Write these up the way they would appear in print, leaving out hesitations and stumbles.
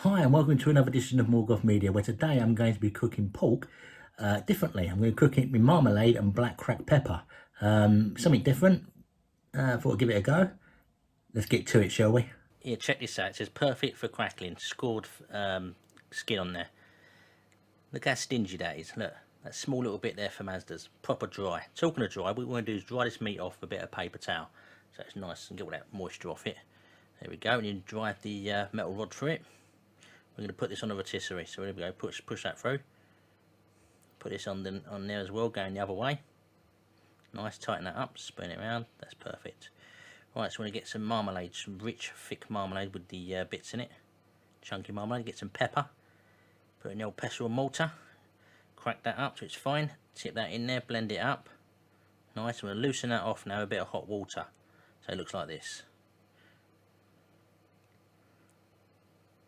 Hi and welcome to another edition of Morgoth Media, where today I'm going to be cooking pork differently. I'm going to cook it with marmalade and black cracked pepper. Something different. Thought I'd give it a go. Let's get to it, shall we? Here, check this out. It says perfect for crackling. Scored skin on there. Look how stingy that is. Look, that small little bit there for Mazda's. Proper dry. Talking of dry, what we want to do is dry this meat off with a bit of paper towel. So it's nice and get all that moisture off it. There we go. And you dry the metal rod through it. We're going to put this on a rotisserie. So there we go. Push that through. Put this on there as well, going the other way. Nice, tighten that up, spin it around. That's perfect. Right, so we're going to get some marmalade, some rich, thick marmalade with the bits in it. Chunky marmalade. Get some pepper. Put in the old pestle and mortar. Crack that up so it's fine. Tip that in there, blend it up. Nice, we're going to loosen that off now with a bit of hot water. So it looks like this.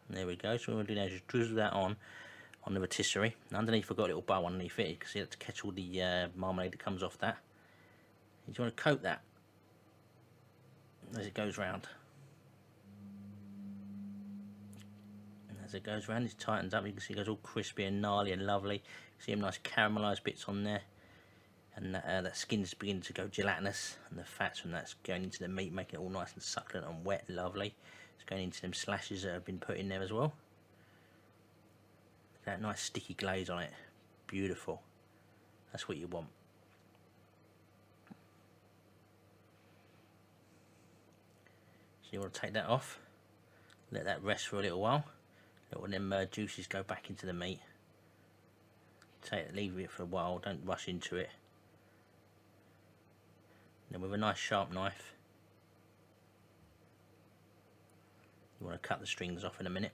And there we go. So what we're going to do now is just drizzle that on the rotisserie. And underneath I've got a little bowl underneath it. You can see that to catch all the marmalade that comes off that. You just want to coat that as it goes round. And as it goes round, it tightens up. You can see it goes all crispy and gnarly and lovely. See them nice caramelised bits on there. And that skin's beginning to go gelatinous. And the fats from that's going into the meat, making it all nice and succulent and wet and lovely. It's going into them slashes that have been put in there as well. That nice sticky glaze on it. Beautiful. That's what you want. So you want to take that off. Let that rest for a little while. Let all them juices go back into the meat. Leave it for a while. Don't rush into it. Then with a nice sharp knife, you want to cut the strings off in a minute.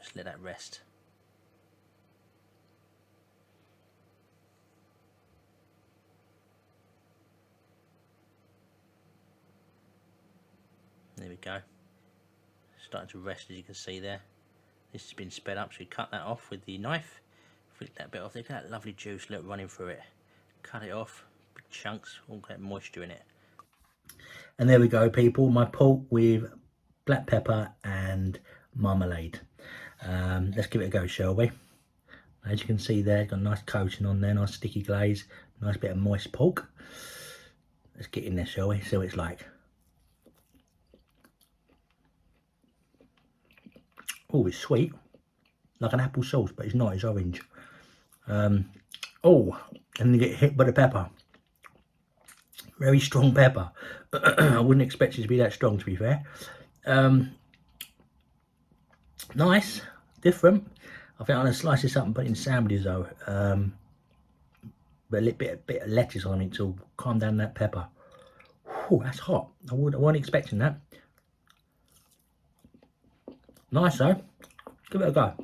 Just let that rest. There we go. Starting to rest, as you can see there. This has been sped up, so you cut that off with the knife. Flick that bit off. Look at that lovely juice, look, running through it. Cut it off, big chunks, all that moisture in it. And there we go, people. My pork with black pepper and marmalade. Let's give it a go, shall we? As you can see there, got a nice coating on there, nice sticky glaze, nice bit of moist pork. Let's get in there, shall we? See what it's like. Oh, it's sweet, like an apple sauce, but it's not, it's orange. Oh, and you get hit by the pepper. Very strong pepper. I wouldn't expect it to be that strong, to be fair. Nice, different. I think I'm going to slice this up and put it in sandwiches though. But a little bit of lettuce on it to calm down that pepper. Oh, that's hot. I wasn't expecting that. Nice though. Give it a go.